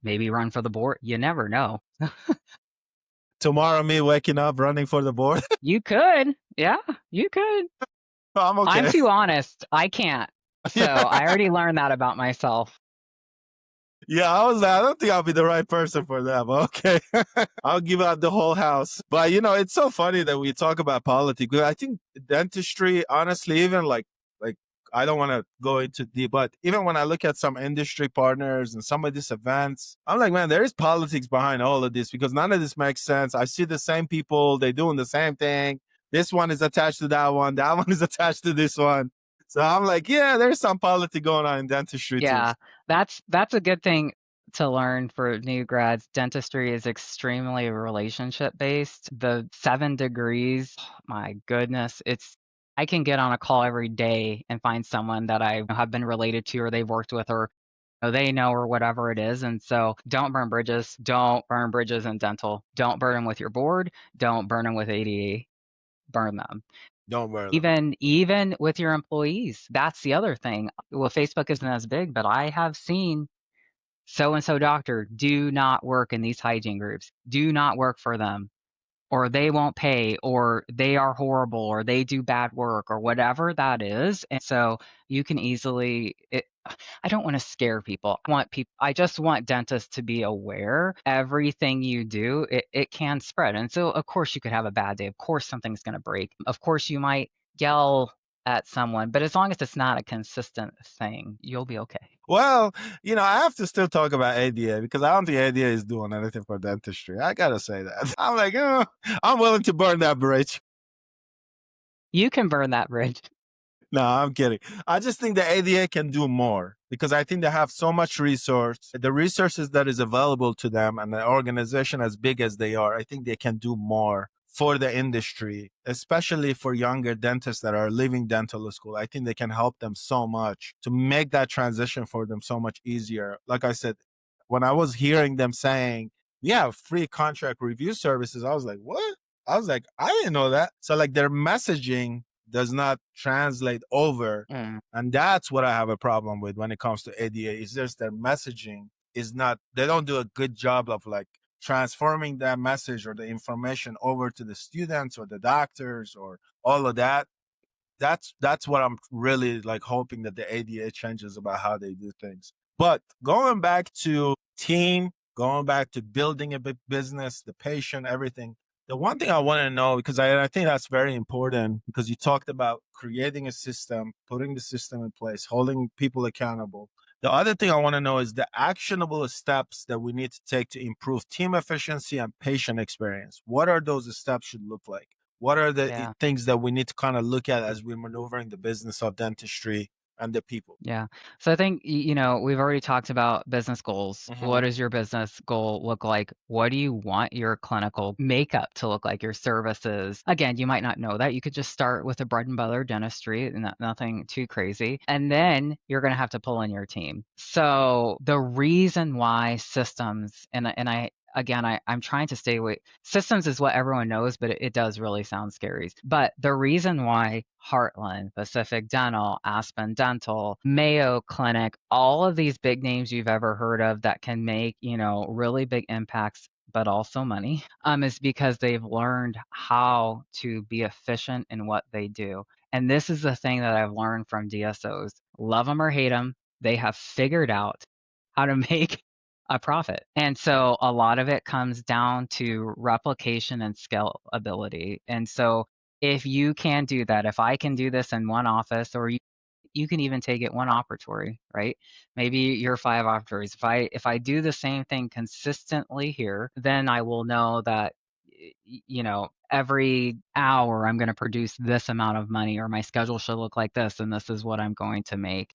maybe run for the board. You never know. Tomorrow, me waking up running for the board. You could. Yeah, you could. I'm I'm okay. too honest. I can't. So I Yeah. already learned that about myself. Yeah, I was like, I don't think I'll be the right person for that, but okay. I'll give out the whole house. But it's so funny that we talk about politics. I think dentistry, honestly, even like I don't want to go into deep, but even when I look at some industry partners and some of these events, I'm like, man, there is politics behind all of this because none of this makes sense. I see the same people, they're doing the same thing. This one is attached to that one one is attached to this one. So I'm like, yeah, there's some politics going on in dentistry too. Yeah, that's a good thing to learn for new grads. Dentistry is extremely relationship based. The 7 degrees, my goodness, I can get on a call every day and find someone that I have been related to or they've worked with or they know or whatever it is. And so don't burn bridges. Don't burn bridges in dental. Don't burn them with your board. Don't burn them with ADA. Burn them. Don't wear them. Even with your employees. That's the other thing. Well, Facebook isn't as big, but I have seen so and so doctor do not work in these hygiene groups. Do not work for them or they won't pay or they are horrible or they do bad work or whatever that is. And so you can easily I don't want to scare people. I just want dentists to be aware everything you do, it can spread. And so of course you could have a bad day. Of course something's going to break. Of course you might yell at someone, but as long as it's not a consistent thing, you'll be okay. Well, I have to still talk about ADA because I don't think ADA is doing anything for dentistry. I gotta say that. I'm like, I'm willing to burn that bridge. You can burn that bridge. No, I'm kidding. I just think the ADA can do more because I think they have so much resource. The resources that is available to them and the organization as big as they are, I think they can do more for the industry, especially for younger dentists that are leaving dental school. I think they can help them so much to make that transition for them so much easier. Like I said, when I was hearing them saying, yeah, free contract review services, I was like, what? I was like, I didn't know that. So like their messaging does not translate over. Mm. And that's what I have a problem with when it comes to ADA. It's just their messaging is not, they don't do a good job of like transforming that message or the information over to the students or the doctors or all of that. That's what I'm really like hoping that the ADA changes about how they do things. But going back to team, going back to building a big business, the patient, everything. The one thing I want to know, because I think that's very important, because you talked about creating a system, putting the system in place, holding people accountable. The other thing I want to know is the actionable steps that we need to take to improve team efficiency and patient experience. What are those steps should look like? What are the Yeah. things that we need to kind of look at as we're maneuvering the business of dentistry? and the people. Yeah. So I think, we've already talked about business goals. What Hmm. does your business goal look like? What do you want your clinical makeup to look like, your services? Again, you might not know that. You could just start with a bread and butter dentistry, nothing too crazy. And then you're going to have to pull in your team. So the reason why systems, I'm trying to stay away. Systems is what everyone knows, but it does really sound scary. But the reason why Heartland, Pacific Dental, Aspen Dental, Mayo Clinic, all of these big names you've ever heard of that can make, really big impacts, but also money, is because they've learned how to be efficient in what they do. And this is the thing that I've learned from DSOs. Love them or hate them, they have figured out how to make a profit. And so a lot of it comes down to replication and scalability. And so if you can do that, if I can do this in one office, or you can even take it one operatory, right? Maybe you're five operatories. If I do the same thing consistently here, then I will know that every hour I'm going to produce this amount of money, or my schedule should look like this, and this is what I'm going to make.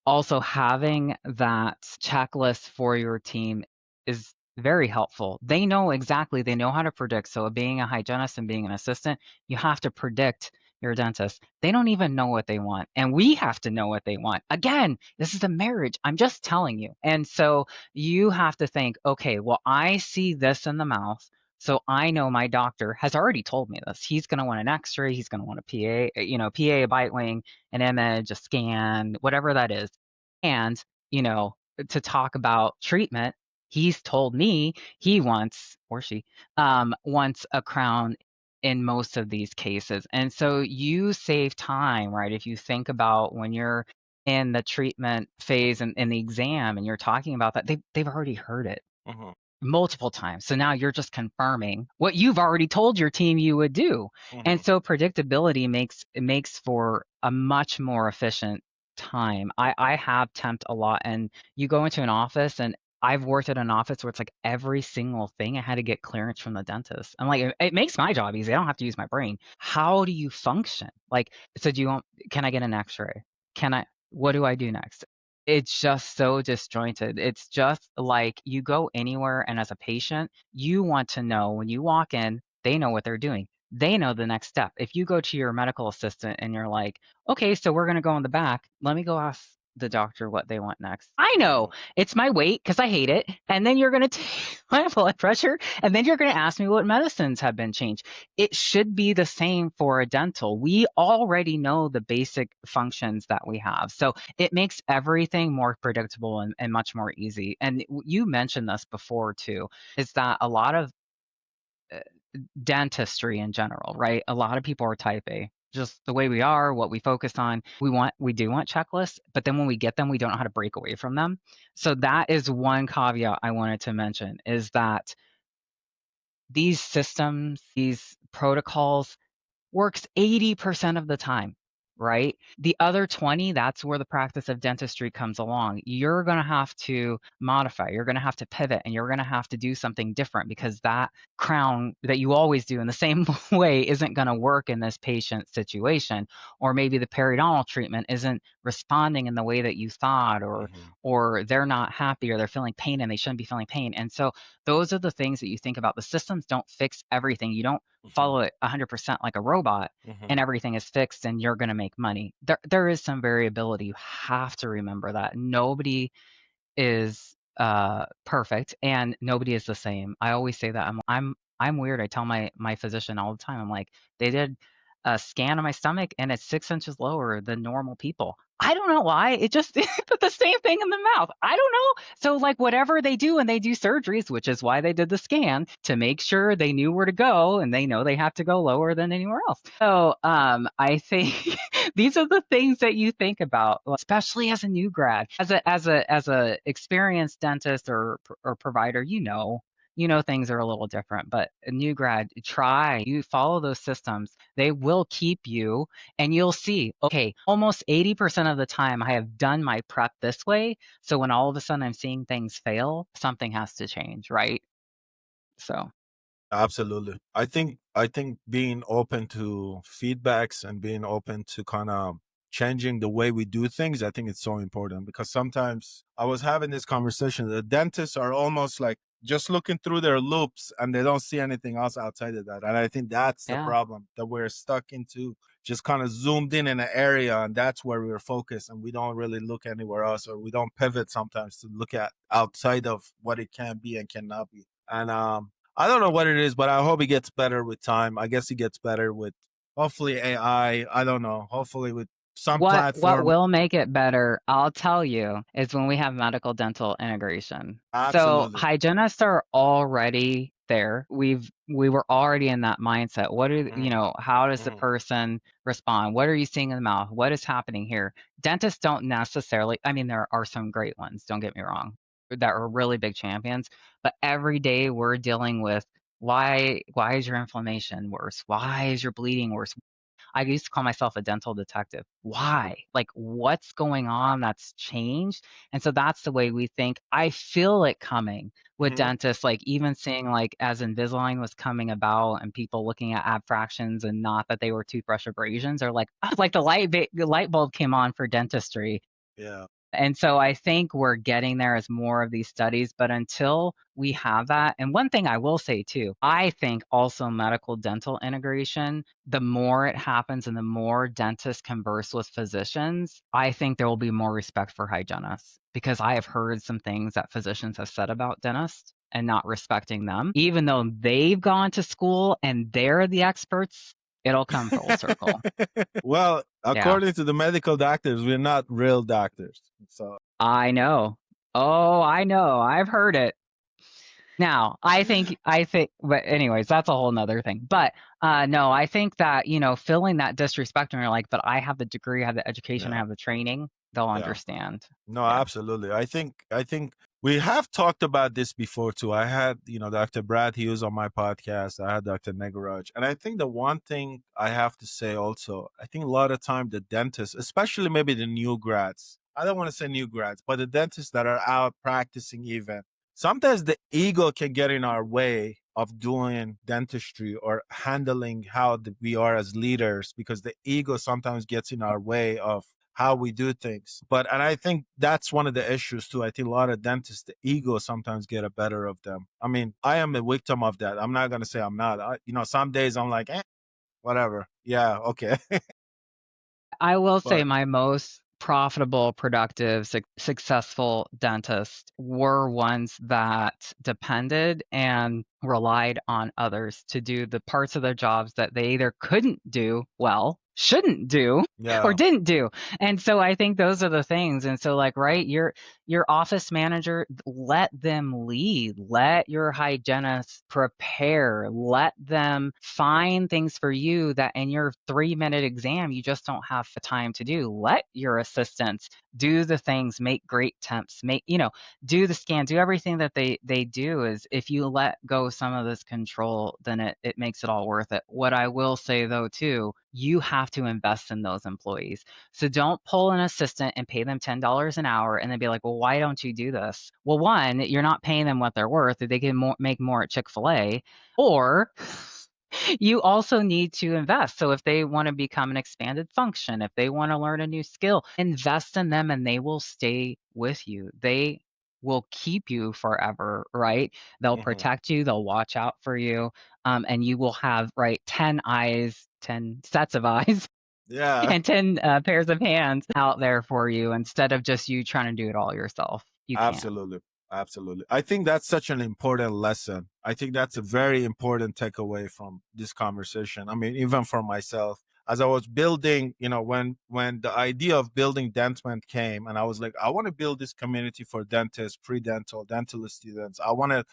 Also, having that checklist for your team is very helpful. They know how to predict. So, being a hygienist and being an assistant, you have to predict your dentist. They don't even know what they want. And we have to know what they want. Again, this is a marriage. I'm just telling you. And so, you have to think, okay, well, I see this in the mouth. So I know my doctor has already told me this. He's going to want an X-ray. He's going to want a PA, a bite wing, an image, a scan, whatever that is. And, you know, to talk about treatment, he's told me he wants, or she, wants a crown in most of these cases. And so you save time, right? If you think about when you're in the treatment phase and in the exam and you're talking about that, they've already heard it Hmm. multiple times. So now you're just confirming what you've already told your team you would do. And Hmm. so predictability makes for a much more efficient time. I have temped a lot, and you go into an office, and I've worked at an office where it's like every single thing I had to get clearance from the dentist. I'm like, it makes my job easy. I don't have to use my brain. How do you function? Like, so can I get an x-ray? What do I do next? It's just so disjointed. It's just like you go anywhere, and as a patient, you want to know when you walk in, they know what they're doing. They know the next step. If you go to your medical assistant and you're like, okay, so we're going to go in the back, let me go ask the doctor what they want next. I know Hmm. it's my weight because I hate it. And then you're going to take my blood pressure, and then you're going to ask me what medicines have been changed. It should be the same for a dental. We already know the basic functions that we have. So it makes everything more predictable and much more easy. And you mentioned this before too, is that a lot of uh, dentistry in general, right? A lot of people are type A. Just the way we are, what we focus on. We do want checklists, but then when we get them, we don't know how to break away from them. So that is one caveat I wanted to mention, is that these systems, these protocols, works 80% of the time, right? The other 20, that's where the practice of dentistry comes along. You're going to have to modify, you're going to have to pivot, and you're going to have to do something different, because that crown that you always do in the same way isn't going to work in this patient situation. Or maybe the periodontal treatment isn't responding in the way that you thought, Hmm. or they're not happy, or they're feeling pain and they shouldn't be feeling pain. And so those are the things that you think about. The systems don't fix everything. You don't Hmm. follow it 100% like a robot Hmm. and everything is fixed and you're going to make money. There is some variability. You have to remember that. Nobody is perfect, and nobody is the same. I always say that. I'm weird. I tell my physician all the time. I'm like, they did a scan of my stomach and it's 6 inches lower than normal people. I don't know why. It just put the same thing in the mouth. I don't know. So like whatever they do, and they do surgeries, which is why they did the scan, to make sure they knew where to go, and they know they have to go lower than anywhere else. So I think these are the things that you think about, especially as a new grad, as a experienced dentist or provider. You know things are a little different, but a new grad, you follow those systems. They will keep you, and you'll see, okay, almost 80% of the time I have done my prep this way. So when all of a sudden I'm seeing things fail, something has to change, right? So, Absolutely. I think being open to feedbacks and being open to kind of changing the way we do things, I think it's so important because sometimes I was having this conversation. The dentists are almost like just looking through their loops and they don't see anything else outside of that. And I think that's the Yeah. problem that we're stuck into, just kind of zoomed in an area and that's where we're focused and we don't really look anywhere else or we don't pivot sometimes to look at outside of what it can be and cannot be. And I don't know what it is, but I hope it gets better with time. I guess it gets better with hopefully AI. I don't know. Hopefully with some What platform. will make it better, I'll tell you, is when we have medical dental integration. So Absolutely. hygienists are already there. We were already in that mindset. What are, Mhm, how does the mhm. person respond? What are you seeing in the mouth? What is happening here? Dentists don't necessarily, I mean, there are some great ones, don't get me wrong, that are really big champions, but every day we're dealing with why is your inflammation worse? Why is your bleeding worse? I used to call myself a dental detective. Why? Like, what's going on that's changed? And so that's the way we think. I feel it coming with Mhm. dentists, like even seeing like as Invisalign was coming about and people looking at abfractions and not that they were toothbrush abrasions or like like the light bulb came on for dentistry. Yeah. And so I think we're getting there as more of these studies, but until we have that, and one thing I will say too, I think also medical dental integration, the more it happens and the more dentists converse with physicians, I think there will be more respect for hygienists because I have heard some things that physicians have said about dentists and not respecting them, even though they've gone to school and they're the experts, it'll come full circle. Well, Yeah. according to the medical doctors, we're not real doctors. So I know. Oh, I know. I've heard it. Now, but anyways, that's a whole nother thing. But no, I think that, feeling that disrespect and you're like, but I have the degree, I have the education, I yeah, have the training, they'll yeah. understand. No, Yeah. absolutely. I think we have talked about this before too. I had, Dr. Brad Hughes on my podcast. I had Dr. Negaraj. And I think the one thing I have to say also, I think a lot of time the dentists, especially maybe the new grads, I don't want to say new grads, but the dentists that are out practicing even, sometimes the ego can get in our way of doing dentistry or handling how we are as leaders because the ego sometimes gets in our way of how we do things. And I think that's one of the issues too. I think a lot of dentists, the ego sometimes get a better of them. I mean, I am a victim of that. I'm not going to say I'm not. Some days I'm like, whatever. Yeah, okay. I will say But my most profitable, productive, successful dentists were ones that depended and relied on others to do the parts of their jobs that they either couldn't do well, shouldn't do, or yeah. didn't do. And so I think those are the things. And so like, right, your office manager, let them lead, let your hygienist prepare, let them find things for you that in your 3-minute exam you just don't have the time to do. Let your assistants do the things, make great temps, do the scan, do everything that they do. Is if you let go some of this control, then it makes it all worth it. What I will say though too, you have to invest in those employees. So don't pull an assistant and pay them $10 an hour and then be like, well, why don't you do this? Well, one, you're not paying them what they're worth. They can make more at Chick-fil-A. Or you also need to invest. So if they want to become an expanded function, if they want to learn a new skill, invest in them and they will stay with you. They will keep you forever, right? They'll Hmm. protect you, they'll watch out for you, and you will have, right, 10 eyes, 10 sets of eyes Yeah. and 10 pairs of hands out there for you instead of just you trying to do it all yourself. You can't. Absolutely. Absolutely. I think that's such an important lesson. I think that's a very important takeaway from this conversation. I mean, even for myself, as I was building, when the idea of building Dentment came, and I was like, I want to build this community for dentists, pre-dental, dental students. I want to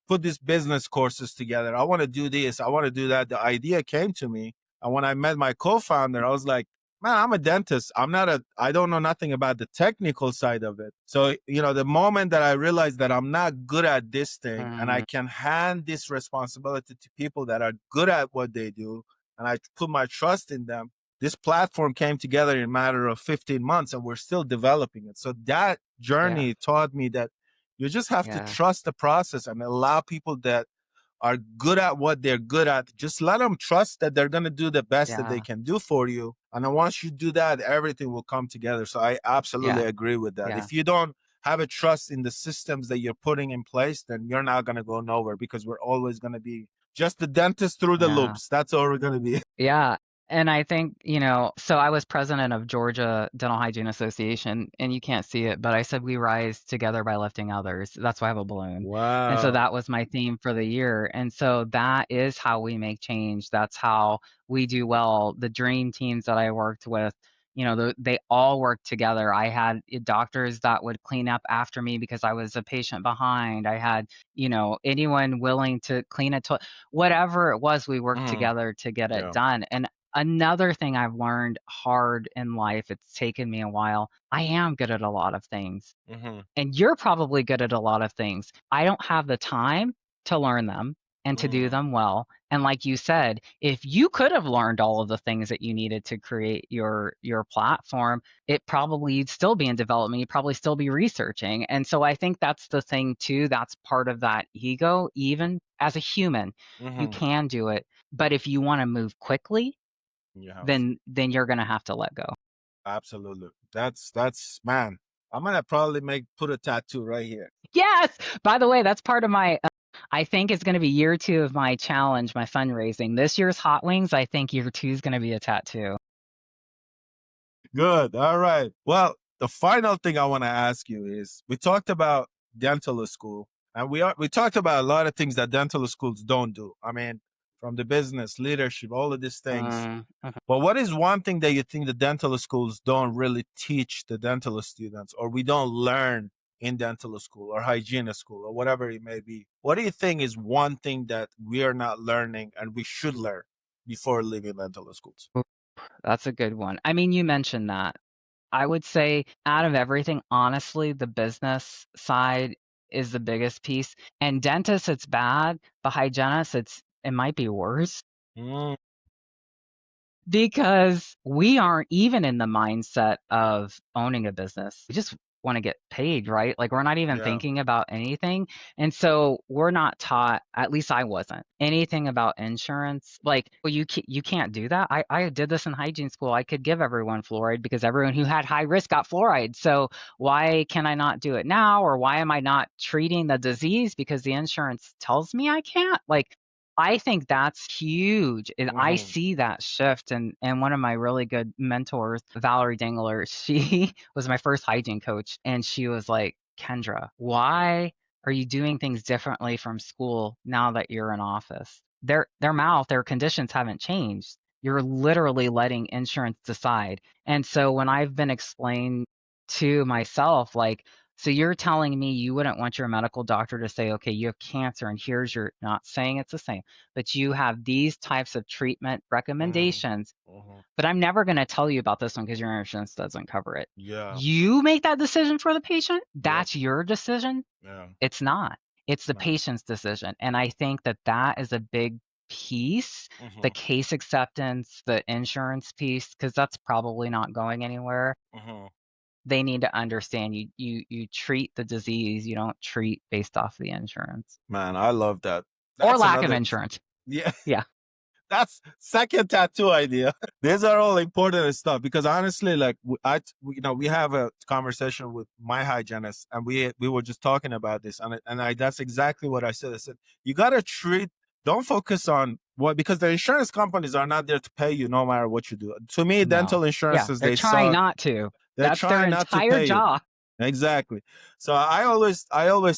put these business courses together. I want to do this. I want to do that. The idea came to me. And when I met my co-founder, I was like, man, I'm a dentist. I don't know nothing about the technical side of it. So, the moment that I realized that I'm not good at this thing and I Mm, can hand this responsibility to people that are good at what they do, and I put my trust in them, this platform came together in a matter of 15 months and we're still developing it. So that yeah, journey taught me that you just have to yeah, trust the process and allow people that are good at what they're good at, just let them trust that they're going to do the best that they Yeah. can do for you. And then once you do that, everything will come together. So I absolutely Yeah. agree with that. Yeah. If you don't have a trust in the systems that you're putting in place, then you're not going to go nowhere, because we're always going to be just the dentist through the Yeah. loops. That's all we're going to be. Yeah. And I think, so I was president of Georgia Dental Hygiene Association, and you can't see it, but I said we rise together by lifting others. That's why I have a balloon. And so Wow. that was my theme for the year. And so that is how we make change. That's how we do well. The dream teams that I worked with, they all worked together. I had doctors that would clean up after me because I was a patient behind. I had, anyone willing to clean a toilet, whatever it was, we worked Mhm. together to get it Yeah. done. And another thing I've learned hard in life, it's taken me a while. I am good at a lot of things, Mhm. and you're probably good at a lot of things. I don't have the time to learn them and to do Mhm. them well. And like you said, if you could have learned all of the things that you needed to create your platform, it probably you'd still be in development. You'd probably still be researching. And so I think that's the thing too. That's part of that ego. Even as a human, you Mhm. can do it. But if you want to move quickly, You have to. then you're gonna have to let go. Absolutely. That's man. I'm gonna probably make put a tattoo right here. Yes. By the way, that's part of my. I think it's going to be year 2 of my challenge, my fundraising. This year's Hot Wings. I think year 2 is going to be a tattoo. Good. All right. Well, the final thing I want to ask you is, we talked about dental school, and we talked about a lot of things that dental schools don't do. I mean, from the business, leadership, all of these things. Mhm. But what is one thing that you think the dental schools don't really teach the dental students, or we don't learn in dental school or hygiene school or whatever it may be? What do you think is one thing that we are not learning and we should learn before leaving dental schools? That's a good one. I mean, you mentioned that. I would say out of everything, honestly, the business side is the biggest piece. And dentists, it's bad. The hygienists, it might be worse. Mm, Because we aren't even in the mindset of owning a business. We just want to get paid, right? Like we're not even yeah. thinking about anything. And so we're not taught, at least I wasn't, anything about insurance. Like, well, you can't do that. I did this in hygiene school. I could give everyone fluoride because everyone who had high risk got fluoride. So why can I not do it now? Or why am I not treating the disease because the insurance tells me I can't? Like I think that's huge. And I Hmm. see that shift. And one of my really good mentors, Valerie Dingler, she was my first hygiene coach. And she was like, Kendra, why are you doing things differently from school now that you're in office? Their conditions haven't changed. You're literally letting insurance decide. And so when I've been explained to myself, like, so you're telling me you wouldn't want your medical doctor to say, okay, you have cancer and here's your, not saying it's the same, but you have these types of treatment Hmm. recommendations, Hmm. but I'm never going to tell you about this one because your insurance doesn't cover it. Yeah. You make that decision for the patient. Yep. That's your decision. Yeah. It's not. It's It's the not. patient's decision. And I think that that is a big piece, the Hmm. case acceptance, the insurance piece, because that's probably not going anywhere. Hmm. They need to understand you treat the disease, you don't treat based off the insurance Man, I love that. or That's lack of another. insurance. Yeah. Yeah. That's second tattoo idea. These are all important stuff, because honestly, like we have a conversation with my hygienist, and we were just talking about this, and that's exactly what I said. I said you gotta treat. Don't focus on what, because the insurance companies are not there to pay you no matter what you do. To me, No. dental Yeah, insurances, they're they trying suck. not to. They're That's their trying not to entire pay you. job. Exactly. So I always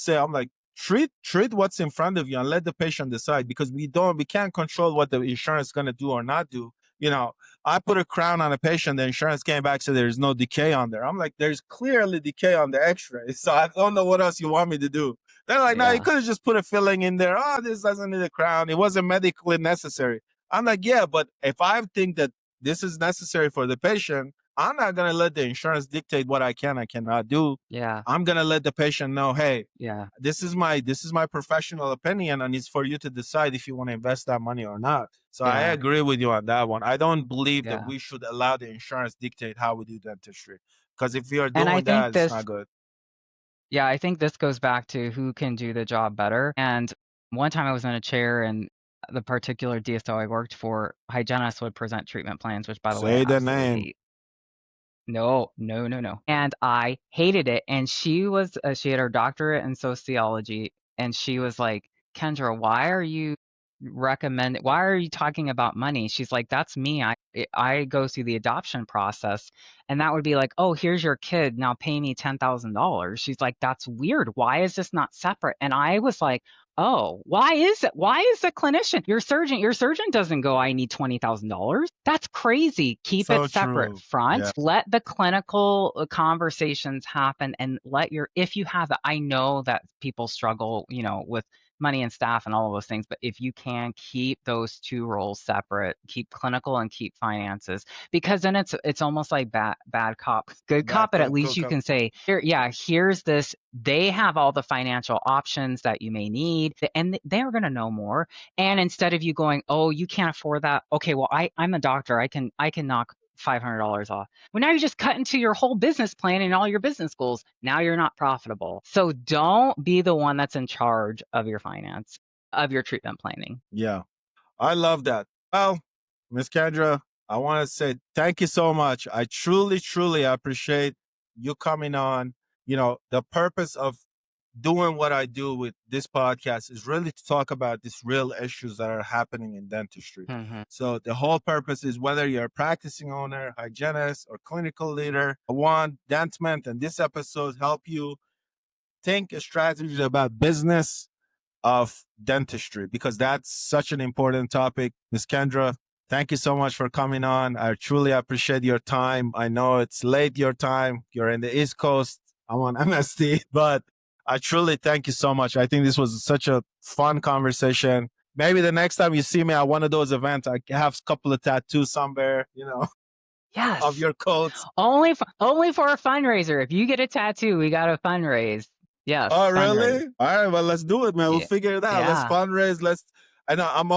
say, I'm like, treat what's in front of you and let the patient decide, because we can't control what the insurance is gonna do or not do. You know, I put a crown on a patient, the insurance came back, so there's no decay on there. I'm like, there's clearly decay on the X-ray, so I don't know what else you want me to do. They're like, no, you Yeah. could have just put a filling in there. Oh, this doesn't need a crown. It wasn't medically necessary. I'm like, yeah, but if I think that this is necessary for the patient, I'm not gonna let the insurance dictate what I cannot do. Yeah. I'm gonna let the patient know, hey, Yeah. this is my professional opinion, and it's for you to decide if you want to invest that money or not. So I Yeah. agree with you on that one. I don't believe that Yeah. we should allow the insurance dictate how we do dentistry, because if we are And I doing think that, it's this not good. Yeah, I think this goes back to who can do the job better. And One time I was in a chair and the particular DSO I worked for, hygienists would present treatment plans, which by the way, I Say the absolutely name. hate. No, no, no, no. And I hated it. And she had her doctorate in sociology, and she was like, Kendra, why are you talking about money? She's like, that's me. I go through the adoption process, and that would be like, oh, here's your kid. Now pay me $10,000. She's like, that's weird. Why is this not separate? And I was like, oh, why is it? Why is the clinician, your surgeon doesn't go, I need $20,000. That's crazy. Keep it So separate true. Yeah. front. Let the clinical conversations happen and if you have it, I know that people struggle, with money and staff and all of those things, but if you can keep those two roles separate, keep clinical and keep finances, because then it's almost like bad cop, good Bad cop, but at cop, least good you cop. can say, here, yeah, here's this. They have all the financial options that you may need, and they're going to know more. And instead of you going, oh, you can't afford that. Okay, well, I'm a doctor. I can knock $500 off. Well, now you're just cutting to your whole business plan and all your business goals. Now you're not profitable. So don't be the one that's in charge of your finance, of your treatment planning. Yeah. I love that. Well, Miss Kendra, I want to say thank you so much. I truly, truly appreciate you coming on. The purpose of doing what I do with this podcast is really to talk about these real issues that are happening in dentistry. Mm-hmm. So the whole purpose is whether you're a practicing owner, hygienist, or clinical leader, I want Dentment and this episode help you think strategies about business of dentistry because that's such an important topic. Miss Kendra, thank you so much for coming on. I truly appreciate your time. I know it's late your time. You're in the East Coast. I'm on MST, but I truly thank you so much. I think this was such a fun conversation. Maybe the next time you see me at one of those events, I have a couple of tattoos somewhere, of Yes. your coats. Only for a fundraiser. If you get a tattoo, we got to fundraise. Yes, Oh, fundraise. really? All right. Well, let's do it, man. We'll Yeah. figure it out. Let's Yeah. fundraise. I know I'm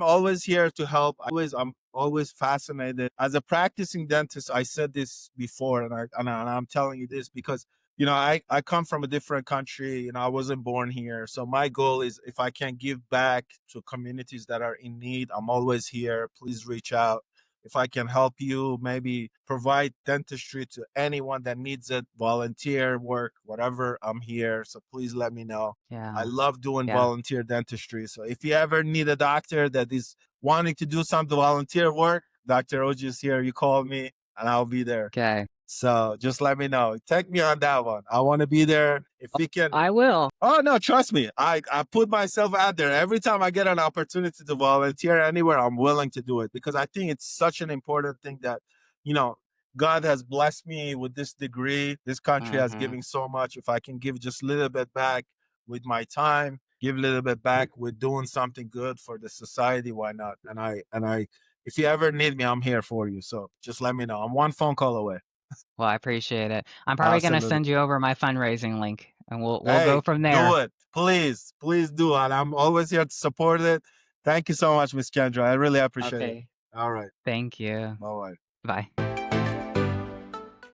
always here to help. I'm always fascinated. As a practicing dentist, I said this before, and I'm telling you this because I come from a different country. I wasn't born here, so my goal is if I can give back to communities that are in need, I'm always here. Please reach out. If I can help you, maybe provide dentistry to anyone that needs it, volunteer work, whatever, I'm here. So please let me know. I Yeah. love doing Yeah. volunteer dentistry. So if you ever need a doctor that is wanting to do some volunteer work, Dr. Owji is here. You call me and I'll be there. Okay. So just let me know. Take me on that one. I want to be there. If we can. I will. Oh no, trust me. I put myself out there. Every time I get an opportunity to volunteer anywhere, I'm willing to do it because I think it's such an important thing that, you know, God has blessed me with this degree. This country has Mm-hmm. given so much. If I can give just a little bit back with my time, give a little bit back with doing something good for the society, why not? And I if you ever need me, I'm here for you. So just let me know. I'm one phone call away. Well, I appreciate it. I'm probably gonna Absolutely. send you over my fundraising link, and we'll go Hey, from do there. it. Please, please do. And I'm always here to support it. Thank you so much, Miss Kendra. I really appreciate it. Okay. All right. Thank you. Bye bye. Bye.